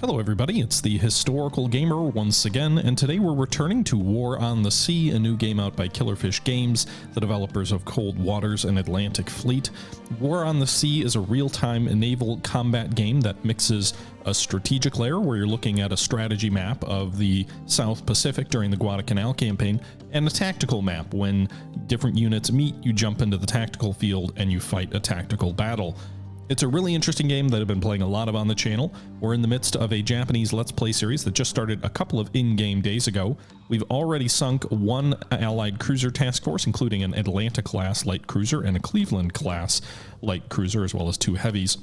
Hello everybody, it's the Historical Gamer once again, and today we're returning to War on the Sea, a new game out by Killerfish Games, the developers of Cold Waters and Atlantic Fleet. War on the Sea is a real-time naval combat game that mixes a strategic layer where you're looking at a strategy map of the South Pacific during the Guadalcanal campaign, and a tactical map. When different units meet, you jump into the tactical field and you fight a tactical battle. It's a really interesting game that I've been playing a lot of on the channel. We're in the midst of a Japanese Let's Play series that just started a couple of in-game days ago. We've already sunk one Allied cruiser task force, including an Atlanta-class light cruiser and a Cleveland-class light cruiser, as well as two heavies.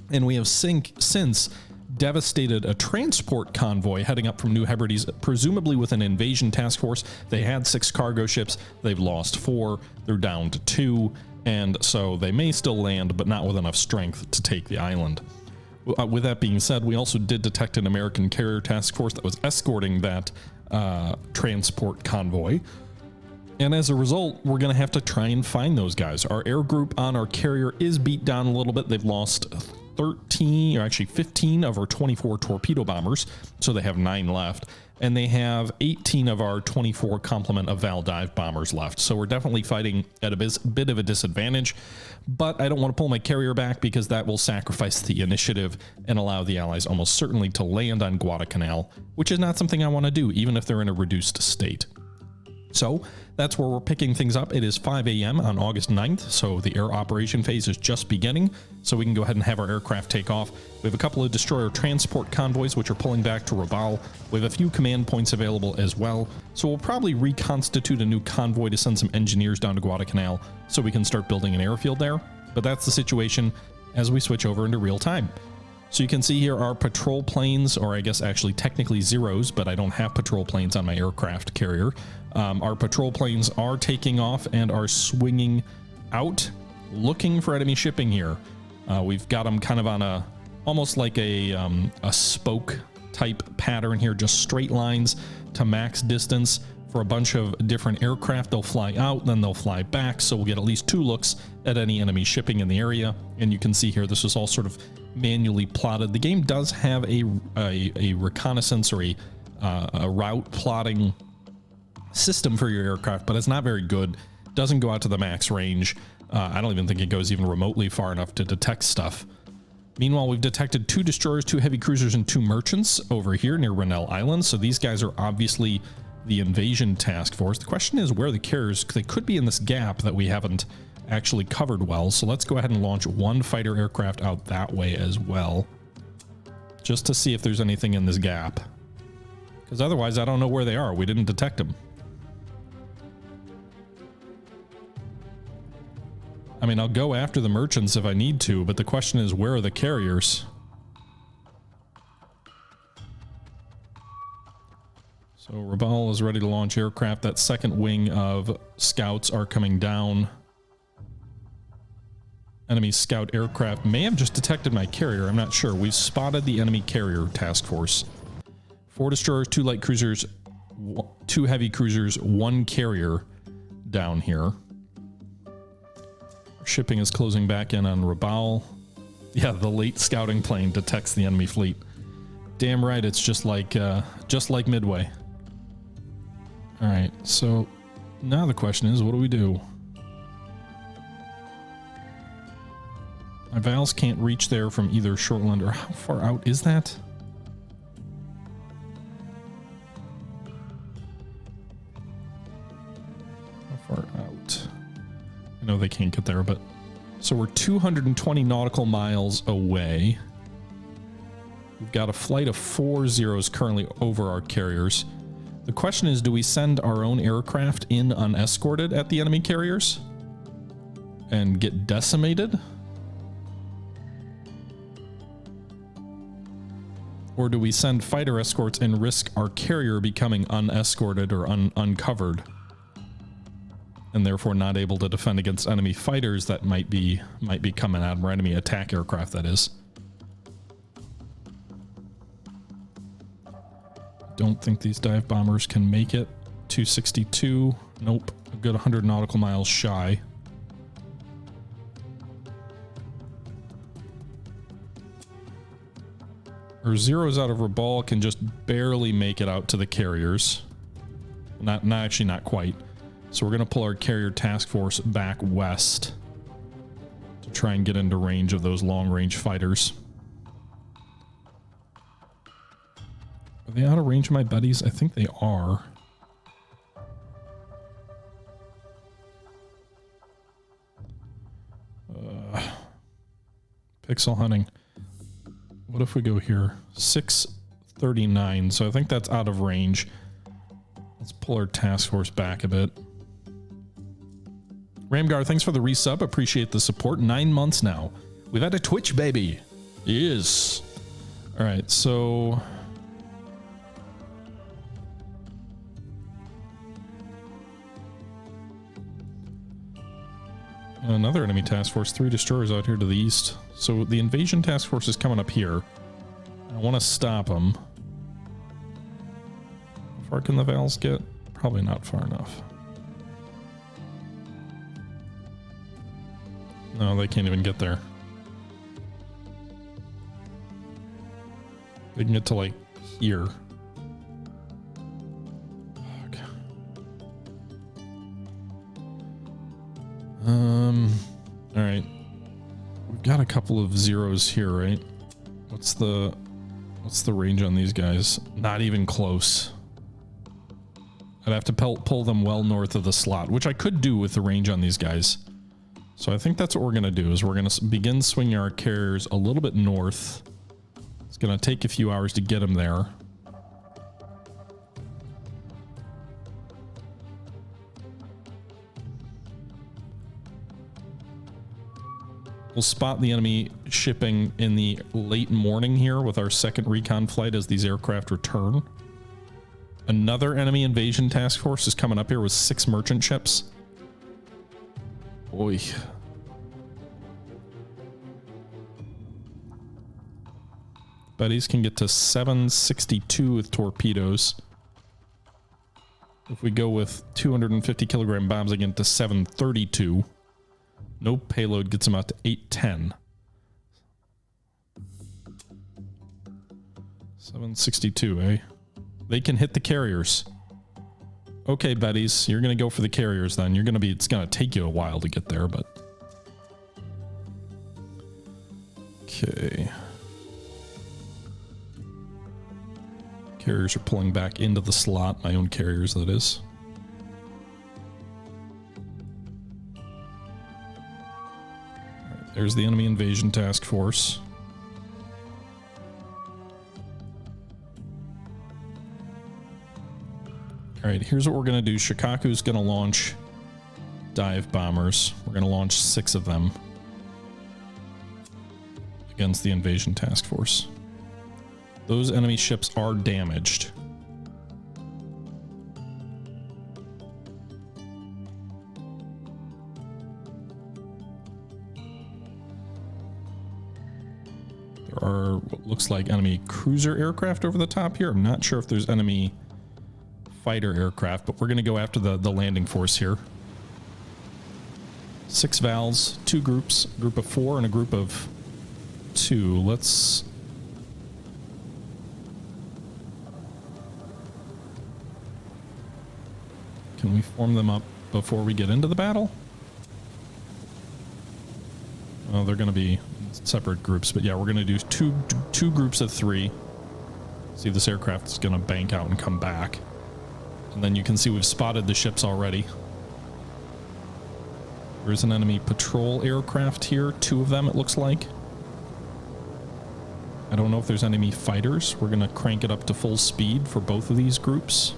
And we have since devastated a transport convoy heading up from New Hebrides, presumably with an invasion task force. They had 6 cargo ships. They've lost 4. They're down to 2. And so they may still land, but not with enough strength to take the island. With that being said, we also did detect an American carrier task force that was escorting that transport convoy. And as a result, we're going to have to try and find those guys. Our air group on our carrier is beat down a little bit. They've lost 13, or actually 15 of our 24 torpedo bombers, so they have 9 left. And they have 18 of our 24 complement of Val dive bombers left. So we're definitely fighting at a bit of a disadvantage, but I don't want to pull my carrier back because that will sacrifice the initiative and allow the Allies almost certainly to land on Guadalcanal, which is not something I want to do, even if they're in a reduced state. So that's where we're picking things up. It is 5 a.m. on August 9th, so the air operation phase is just beginning, so we can go ahead and have our aircraft take off. We have a couple of destroyer transport convoys which are pulling back to Rabaul. We have a few command points available as well, so we'll probably reconstitute a new convoy to send some engineers down to Guadalcanal so we can start building an airfield there. But that's the situation as we switch over into real time. So you can see here our patrol planes, or I guess actually technically Zeros, but I don't have patrol planes on my aircraft carrier. Our patrol planes are taking off and are swinging out, looking for enemy shipping here. We've got them kind of on a, almost like a spoke type pattern here, just straight lines to max distance for a bunch of different aircraft. They'll fly out, then they'll fly back, so we'll get at least 2 looks at any enemy shipping in the area. And you can see here, this is all sort of manually plotted. The game does have a reconnaissance or a route plotting system for your aircraft, but it's not very good. Doesn't go out to the max range. I don't even think it goes even remotely far enough to detect stuff. Meanwhile, we've detected 2 destroyers, 2 heavy cruisers, and 2 merchants over here near Rennell Island. So these guys are obviously the invasion task force. The question is where the carriers, they could be in this gap that we haven't actually covered well. So let's go ahead and launch 1 fighter aircraft out that way as well, just to see if there's anything in this gap, because otherwise I don't know where they are. We didn't detect them. I mean, I'll go after the merchants if I need to, but the question is, where are the carriers? So Rabaul is ready to launch aircraft. That second wing of scouts are coming down. Enemy scout aircraft may have just detected my carrier. I'm not sure. We've spotted the enemy carrier task force. 4 destroyers, 2 light cruisers, 2 heavy cruisers, 1 carrier down here. Shipping is closing back in on Rabaul. Yeah, the late scouting plane detects the enemy fleet. Damn right, it's just like Midway. All right, so now the question is, what do we do? My Vals can't reach there from either Shortland, or how far out is that? How far out? I know they can't get there, but so we're 220 nautical miles away. We've got a flight of 4 Zeros currently over our carriers. The question is, do we send our own aircraft in unescorted at the enemy carriers and get decimated? Or do we send fighter escorts and risk our carrier becoming unescorted or uncovered, and therefore not able to defend against enemy fighters that might be coming at them, or enemy attack aircraft, that is. Don't think these dive bombers can make it. 262. Nope. A good 100 nautical miles shy. Our zeros out of Rabal can just barely make it out to the carriers. Actually not quite. So we're going to pull our carrier task force back west to try and get into range of those long range fighters. Are they out of range of my buddies? I think they are. Pixel hunting. What if we go here? 639. So I think that's out of range. Let's pull our task force back a bit. Ramgar, thanks for the resub. Appreciate the support. 9 months now. We've had a Twitch baby. Yes. All right, so another enemy task force. 3 destroyers out here to the east. So the invasion task force is coming up here. I want to stop them. How far can the Vals get? Probably not far enough. No, they can't even get there. They can get to like here. Fuck. All right. We've got a couple of zeros here, right? What's the range on these guys? Not even close. I'd have to pull them well north of the slot, which I could do with the range on these guys. So I think that's what we're going to do, is we're going to begin swinging our carriers a little bit north. It's going to take a few hours to get them there. We'll spot the enemy shipping in the late morning here with our second recon flight as these aircraft return. Another enemy invasion task force is coming up here with 6 merchant ships. Oy. Buddies can get to 762 with torpedoes. If we go with 250 kilogram bombs, they get to 732. No payload gets them out to 810. 762, eh? They can hit the carriers. Okay, buddies, you're gonna go for the carriers then. It's gonna take you a while to get there, but okay. Carriers are pulling back into the slot. My own carriers, that is. Alright, there's the enemy invasion task force. Alright, here's what we're going to do. Shikaku's going to launch dive bombers. We're going to launch 6 of them against the invasion task force. Those enemy ships are damaged. There are what looks like enemy cruiser aircraft over the top here. I'm not sure if there's enemy fighter aircraft, but we're going to go after the landing force here. 6 Vals, 2 groups, a group of 4 and a group of 2. Let's... Can we form them up before we get into the battle? Oh, they're going to be separate groups, but yeah, we're going to do two groups of 3. See if this aircraft is going to bank out and come back. And then you can see we've spotted the ships already. There's an enemy patrol aircraft here. 2 of them, it looks like. I don't know if there's enemy fighters. We're going to crank it up to full speed for both of these groups.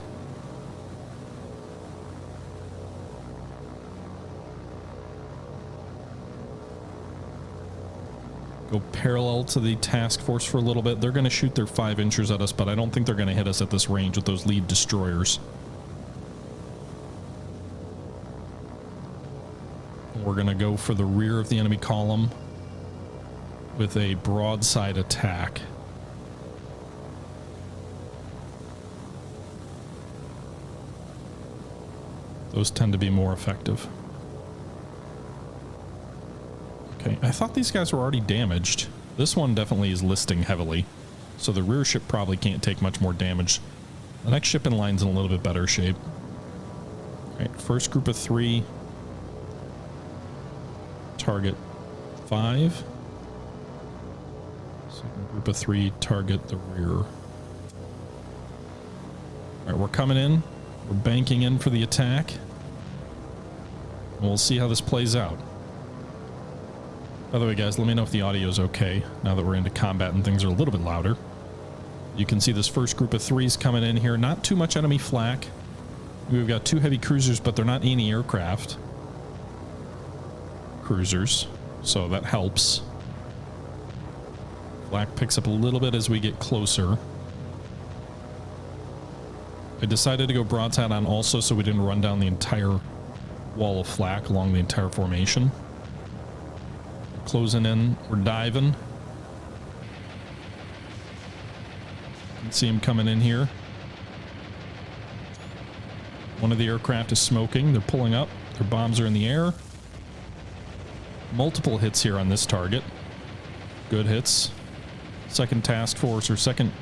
Go parallel to the task force for a little bit. They're going to shoot their 5 inchers at us, but I don't think they're going to hit us at this range with those lead destroyers. We're going to go for the rear of the enemy column with a broadside attack. Those tend to be more effective. Okay, I thought these guys were already damaged. This one definitely is listing heavily. So the rear ship probably can't take much more damage. The next ship in line's in a little bit better shape. Alright, first group of 3. Target 5. Second group of 3, target the rear. Alright, we're coming in. We're banking in for the attack. And we'll see how this plays out. By the way, guys, let me know if the audio is okay now that we're into combat and things are a little bit louder. You can see this first group of 3s coming in here. Not too much enemy flak. We've got 2 heavy cruisers, but they're not anti-aircraft cruisers, so that helps. Flak picks up a little bit as we get closer. I decided to go broadside on also so we didn't run down the entire wall of flak along the entire formation. Closing in, we're diving. You can see him coming in here. One of the aircraft is smoking. They're pulling up. Their bombs are in the air. Multiple hits here on this target. Good hits. Second task force or second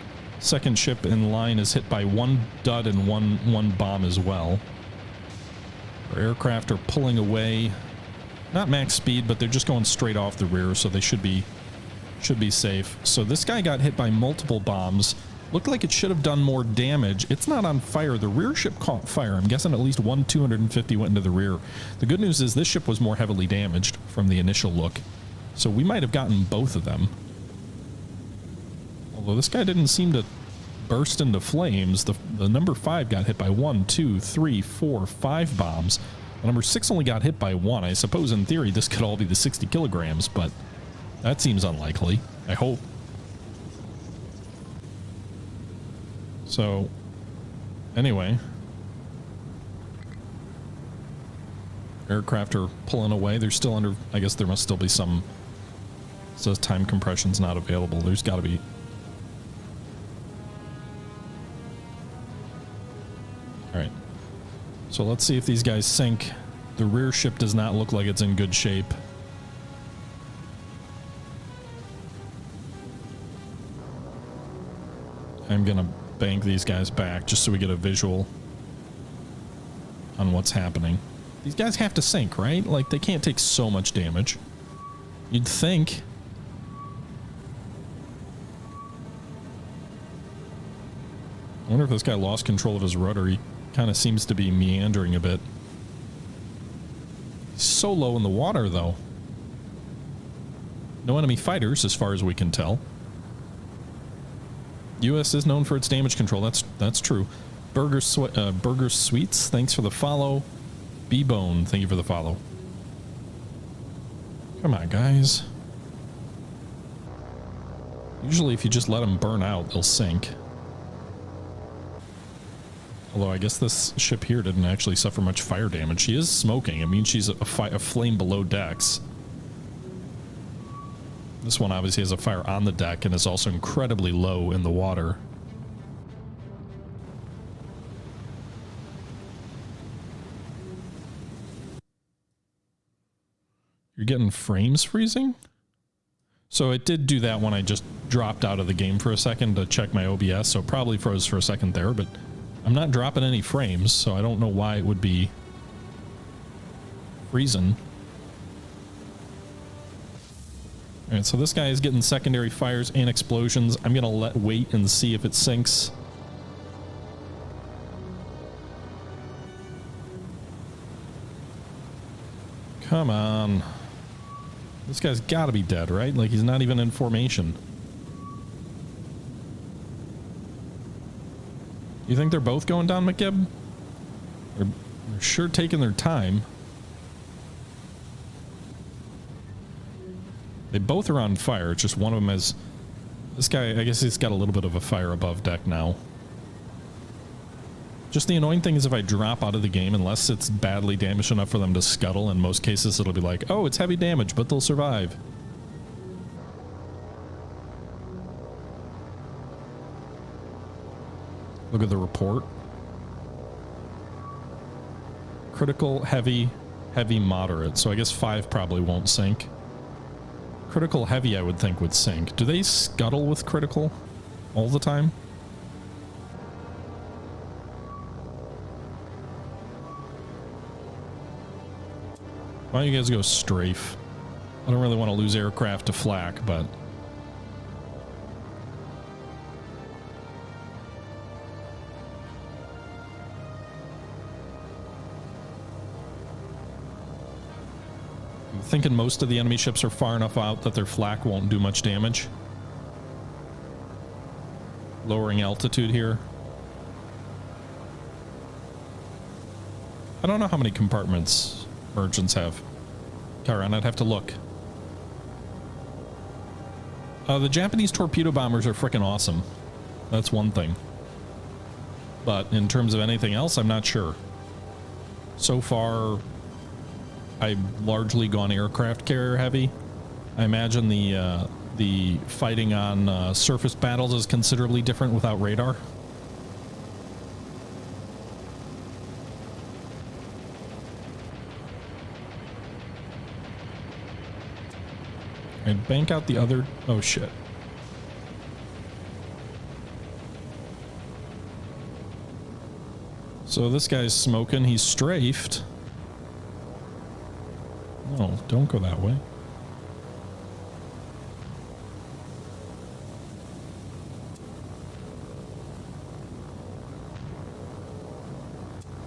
ship in line is hit by 1 dud and one bomb as well. Our aircraft are pulling away. Not max speed, but they're just going straight off the rear, so they should be safe. So this guy got hit by multiple bombs. Looked like it should have done more damage. It's not on fire. The rear ship caught fire. I'm guessing at least 250 went into the rear. The good news is this ship was more heavily damaged from the initial look, so we might have gotten both of them. Although this guy didn't seem to burst into flames. The number 5 got hit by 1, 2, 3, 4, 5 bombs. The number 6 only got hit by 1. I suppose in theory this could all be the 60 kilograms, but that seems unlikely. I hope. So, anyway. Aircraft are pulling away. They're still under... I guess there must still be some... It says time compression's not available. There's got to be... Alright. So let's see if these guys sink. The rear ship does not look like it's in good shape. I'm gonna bank these guys back just so we get a visual on what's happening. These guys have to sink, right? Like, they can't take so much damage. You'd think. I wonder if this guy lost control of his rudder. He kind of seems to be meandering a bit. He's so low in the water, though. No enemy fighters, as far as we can tell. U.S. is known for its damage control. That's true. Burger Sweets, thanks for the follow. B-Bone, thank you for the follow. Come on, guys. Usually if you just let them burn out, they'll sink. Although I guess this ship here didn't actually suffer much fire damage. She is smoking. It means she's a flame below decks. This one obviously has a fire on the deck and is also incredibly low in the water. You're getting frames freezing? So it did do that when I just dropped out of the game for a second to check my OBS, so it probably froze for a second there, but I'm not dropping any frames, so I don't know why it would be freezing. Alright, so this guy is getting secondary fires and explosions. I'm gonna wait and see if it sinks. Come on. This guy's gotta be dead, right? Like, he's not even in formation. You think they're both going down, McGibb? They're sure taking their time. They both are on fire. It's just one of them has... This guy, I guess he's got a little bit of a fire above deck now. Just the annoying thing is if I drop out of the game, unless it's badly damaged enough for them to scuttle, in most cases it'll be like, oh, it's heavy damage, but they'll survive. Look at the report. Critical, heavy, heavy, moderate. So I guess 5 probably won't sink. Critical heavy, I would think, would sink. Do they scuttle with critical? all the time. Why don't you guys go strafe? I don't really want to lose aircraft to flak, but... I'm thinking most of the enemy ships are far enough out that their flak won't do much damage. Lowering altitude here. I don't know how many compartments merchants have. Karan, I'd have to look. The Japanese torpedo bombers are freaking awesome. That's one thing. But in terms of anything else, I'm not sure. So far, I've largely gone aircraft carrier heavy. I imagine the fighting on surface battles is considerably different without radar. I'd bank out the other... Oh, shit. So this guy's smoking. He's strafed. No, don't go that way.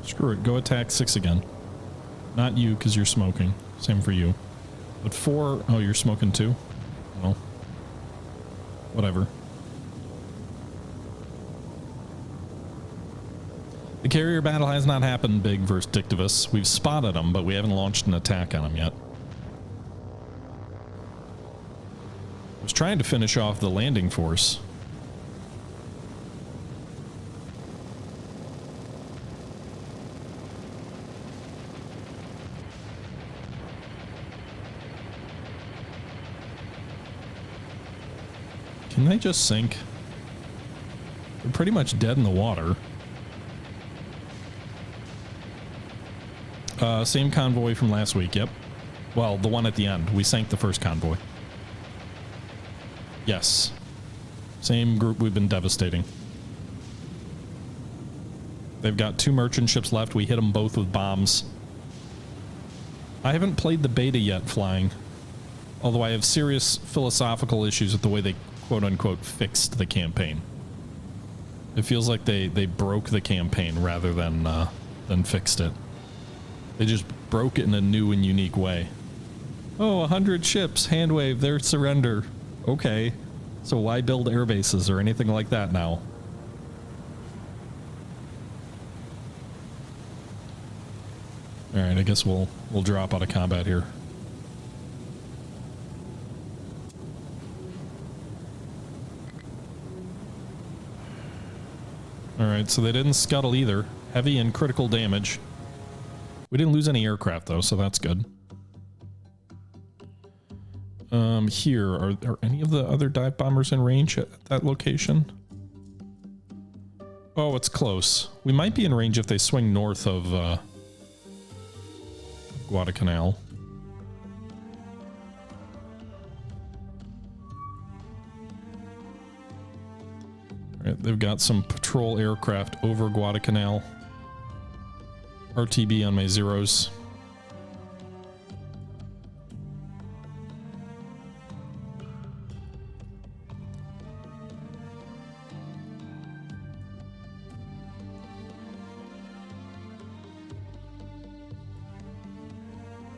Screw it. Go attack 6 again. Not you, because you're smoking. Same for you. But 4... Oh, you're smoking too? Well, whatever. The carrier battle has not happened big versus Dictivus. We've spotted them, but we haven't launched an attack on them yet. I was trying to finish off the landing force. Can they just sink? They're pretty much dead in the water. Same convoy from last week, yep. Well, the one at the end. We sank the first convoy. Yes. Same group we've been devastating. They've got 2 merchant ships left. We hit them both with bombs. I haven't played the beta yet flying. Although I have serious philosophical issues with the way they quote-unquote fixed the campaign. It feels like they broke the campaign rather than fixed it. They just broke it in a new and unique way. Oh, 100 ships, hand wave, their surrender. Okay, so why build air bases or anything like that now? All right, I guess we'll drop out of combat here. All right, so they didn't scuttle either. Heavy and critical damage. We didn't lose any aircraft though, so that's good. Here, are any of the other dive bombers in range at that location? Oh, it's close. We might be in range if they swing north of Guadalcanal. Alright, they've got some patrol aircraft over Guadalcanal. RTB on my zeros.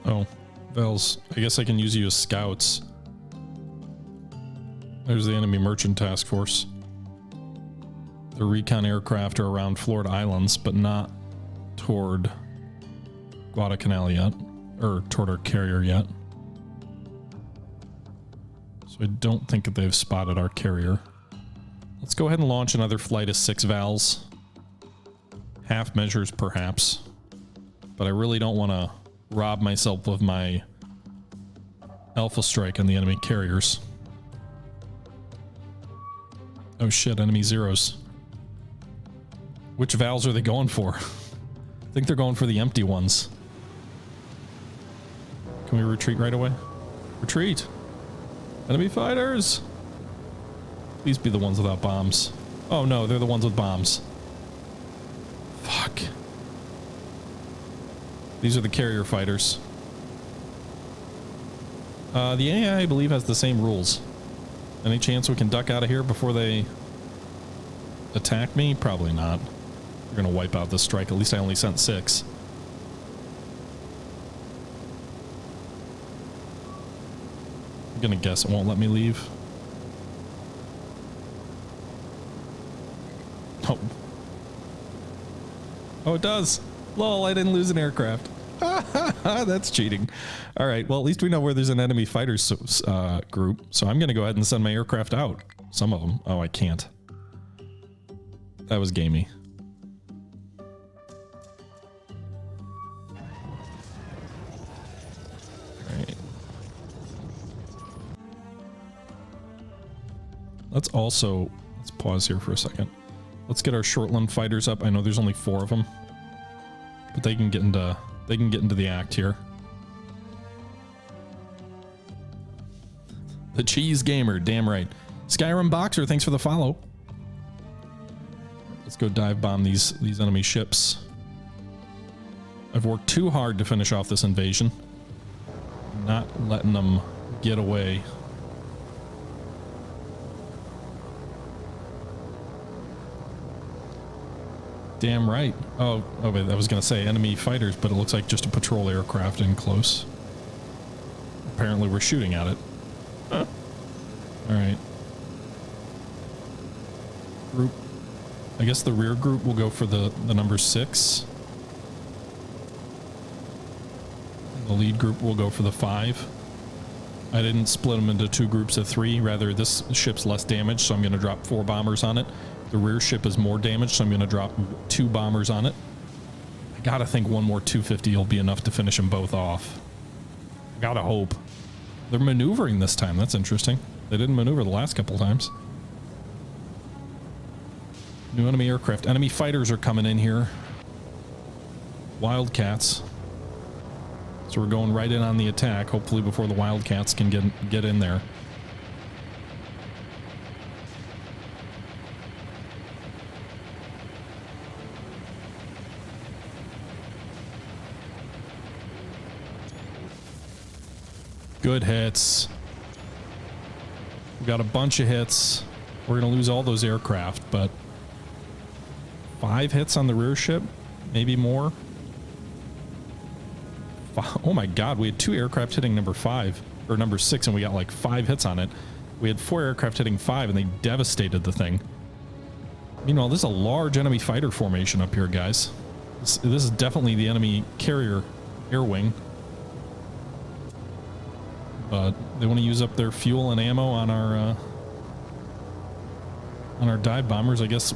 Oh, Vels. I guess I can use you as scouts. There's the enemy merchant task force. The recon aircraft are around Florida Islands, but not toward Guadalcanal yet, or toward our carrier yet. So I don't think that they've spotted our carrier. Let's go ahead and launch another flight of 6 Vals. Half measures, perhaps. But I really don't want to rob myself of my Alpha Strike on the enemy carriers. Oh shit, enemy zeros. Which Vals are they going for? I think they're going for the empty ones. Can we retreat right away? Retreat! Enemy fighters! Please be the ones without bombs. Oh no, they're the ones with bombs. Fuck. These are the carrier fighters. The AI, I believe, has the same rules. Any chance we can duck out of here before they attack me? Probably not. We're gonna wipe out this strike. At least I only sent 6. I'm gonna guess it won't let me leave. Oh. Oh, it does. Lol, I didn't lose an aircraft. That's cheating. All right, well, at least we know where there's an enemy fighters group. So I'm going to go ahead and send my aircraft out. Some of them. Oh, I can't. That was gamey. All right. Let's pause here for a second. Let's get our Shortland fighters up. I know there's only 4 of them, but they can get into the act here. The Cheese Gamer, damn right. Skyrim Boxer, thanks for the follow. Let's go dive bomb these enemy ships. I've worked too hard to finish off this invasion. Not letting them get away. Damn right. Oh wait, I was gonna say enemy fighters, but it looks like just a patrol aircraft in close. Apparently we're shooting at it. Huh. Alright. Group. I guess the rear group will go for the number 6. The lead group will go for the 5. I didn't split them into 2 groups of 3. Rather, this ship's less damaged, so I'm going to drop 4 bombers on it. The rear ship is more damaged, so I'm going to drop 2 bombers on it. I gotta think one more 250 will be enough to finish them both off. I gotta hope. They're maneuvering this time. That's interesting. They didn't maneuver the last couple times. New enemy aircraft. Enemy fighters are coming in here. Wildcats. So we're going right in on the attack, hopefully before the Wildcats can get in there. Good hits. We got a bunch of hits. We're going to lose all those aircraft, but 5 hits on the rear ship, maybe more. Oh my god, we had 2 aircraft hitting number 5 or number 6 and we got like 5 hits on it. We had 4 aircraft hitting 5 and they devastated the thing. Meanwhile, there's a large enemy fighter formation up here, guys. This is definitely the enemy carrier air wing. But they want to use up their fuel and ammo on our dive bombers. I guess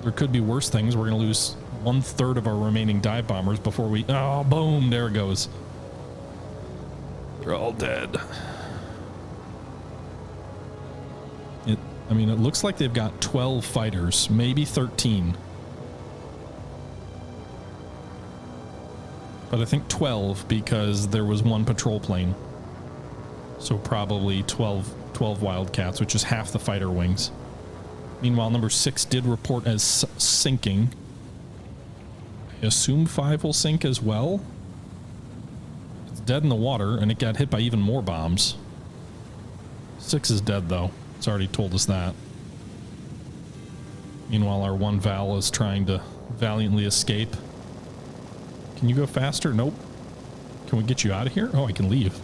there could be worse things. We're going to lose 1/3 of our remaining dive bombers before we... Oh, boom! There it goes. They're all dead. I mean, it looks like they've got 12 fighters, maybe 13. But I think 12 because there was 1 patrol plane. So probably 12 Wildcats, which is half the fighter wings. Meanwhile, number 6 did report as sinking. I assume 5 will sink as well. It's dead in the water, and it got hit by even more bombs. 6 is dead, though. It's already told us that. Meanwhile, our 1 Val is trying to valiantly escape. Can you go faster? Nope. Can we get you out of here? Oh, I can leave.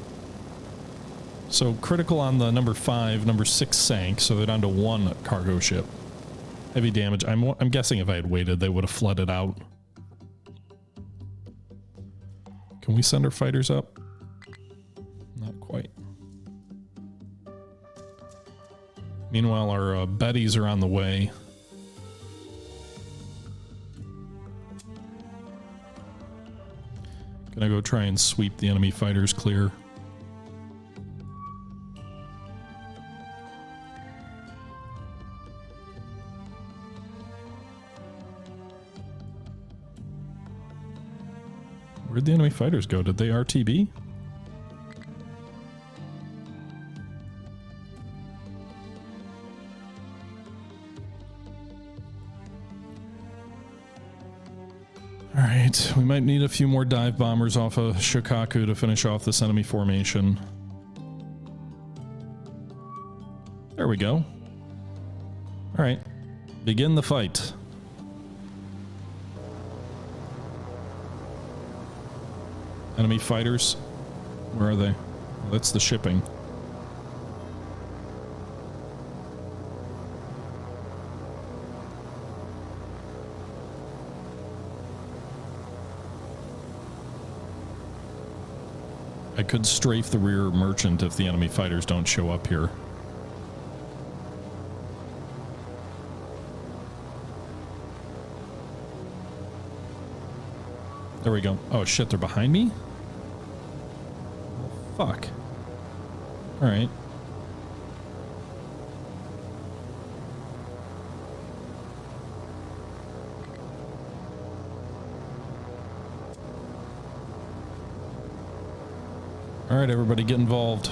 So critical on the number 5, number 6 sank, so they're down to 1 cargo ship. Heavy damage. I'm guessing if I had waited, they would have flooded out. Can we send our fighters up? Not quite. Meanwhile, our Bettys are on the way. Gonna go try and sweep the enemy fighters clear. Where'd the enemy fighters go? Did they RTB? All right, we might need a few more dive bombers off of Shikaku to finish off this enemy formation. There we go. All right, begin the fight. Enemy fighters, where are they? Well, that's the shipping. I could strafe the rear merchant if the enemy fighters don't show up here. There we go. Oh shit, they're behind me? Fuck. Alright. Alright, everybody get involved.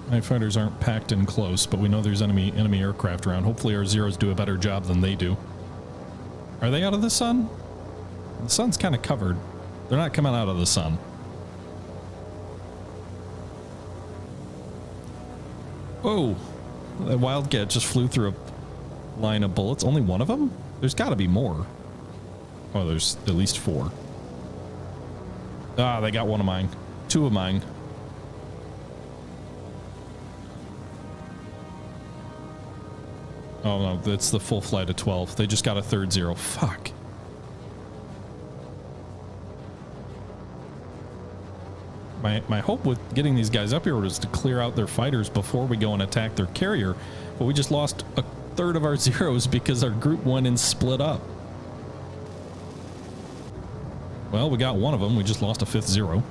My fighters aren't packed in close, but we know there's enemy aircraft around. Hopefully our Zeros do a better job than they do. Are they out of the sun? The sun's kind of covered. They're not coming out of the sun. Oh, that Wildcat just flew through a line of bullets. Only one of them? There's got to be more. Oh, there's at least 4. Ah, they got one of mine. 2 of mine. Oh no, that's the full flight of 12. They just got a third 0. Fuck. My hope with getting these guys up here was to clear out their fighters before we go and attack their carrier, but we just lost a third of our Zeros because our group went and split up. Well, we got one of them. We just lost a 5th 0.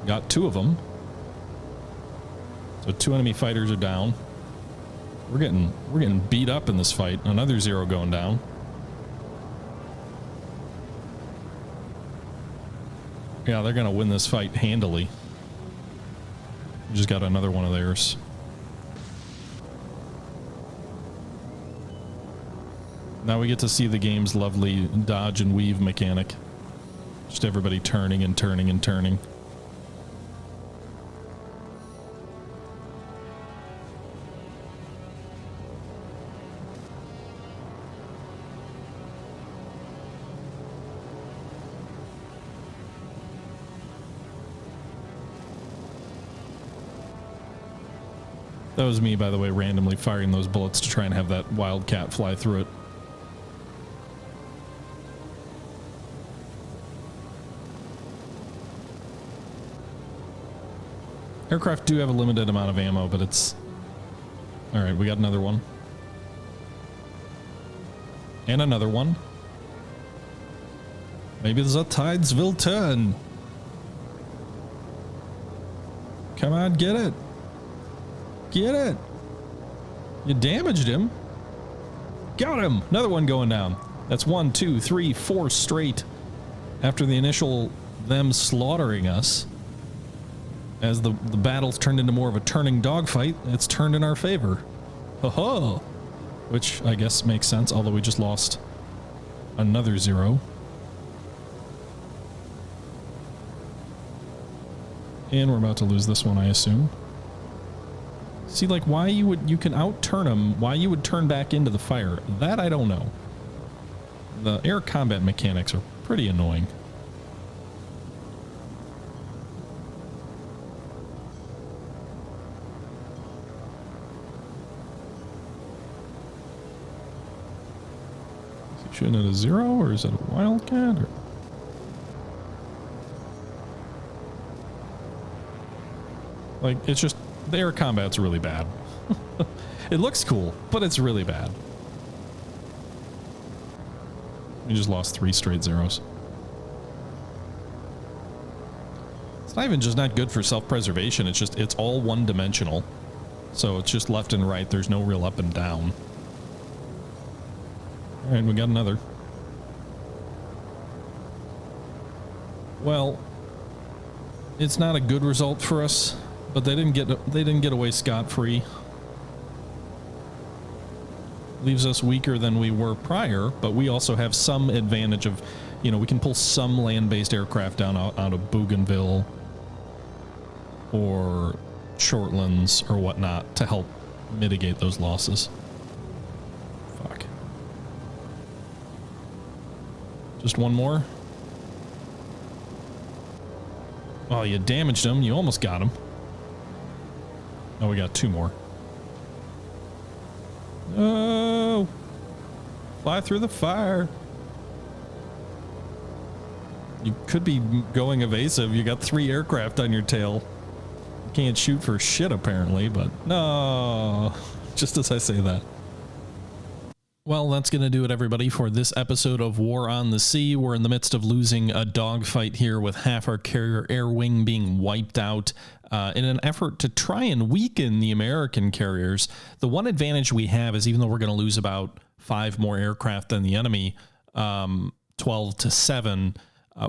We got 2 of them. So 2 enemy fighters are down. We're getting beat up in this fight. Another 0 going down. Yeah, they're gonna win this fight handily. We just got another one of theirs. Now we get to see the game's lovely dodge and weave mechanic. Just everybody turning and turning and turning. That was me, by the way, randomly firing those bullets to try and have that Wildcat fly through it. Aircraft do have a limited amount of ammo, but it's... Alright, we got another one. And another one. Maybe the tides will turn. Come on, get it. Get it. You damaged him. Got him. Another one going down. That's 1, 2, 3, 4 straight. After the initial them slaughtering us. As the battle's turned into more of a turning dogfight, it's turned in our favor. Ho-ho! Which I guess makes sense, although we just lost another 0. And we're about to lose this one, I assume. See, like, why you can out-turn them, why you would turn back into the fire, that I don't know. The air combat mechanics are pretty annoying. Shooting at a 0, or is it a Wildcat? Or... Like, it's just, the air combat's really bad. It looks cool, but it's really bad. We just lost 3 straight 0s. It's not even just not good for self-preservation, it's just, it's all one-dimensional. So it's just left and right, there's no real up and down. Alright, we got another. Well, it's not a good result for us, but they didn't get away scot-free. leaves us weaker than we were prior, but we also have some advantage of, you know, we can pull some land-based aircraft down out of Bougainville or Shortlands or whatnot to help mitigate those losses. Fuck. Just one more. Oh, you damaged him. You almost got him. Oh, we got two more. Oh! Fly through the fire. You could be going evasive. You got 3 aircraft on your tail. You can't shoot for shit, apparently, but no. Just as I say that. Well, that's going to do it, everybody, for this episode of War on the Sea. We're in the midst of losing a dogfight here with half our carrier air wing being wiped out in an effort to try and weaken the American carriers. The one advantage we have is even though we're going to lose about 5 more aircraft than the enemy, 12 to 7,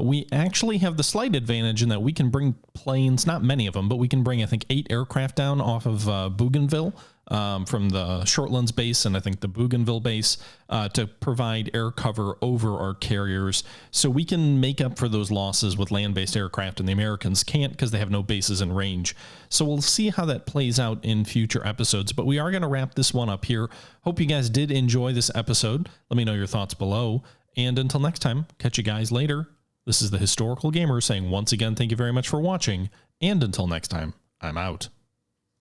we actually have the slight advantage in that we can bring planes, not many of them, but we can bring, I think, 8 aircraft down off of Bougainville. From the Shortlands base and I think the Bougainville base to provide air cover over our carriers. So we can make up for those losses with land-based aircraft, and the Americans can't because they have no bases in range. So we'll see how that plays out in future episodes, but we are going to wrap this one up here. Hope you guys did enjoy this episode. Let me know your thoughts below. And until next time, catch you guys later. This is the Historical Gamer saying once again, thank you very much for watching. And until next time, I'm out.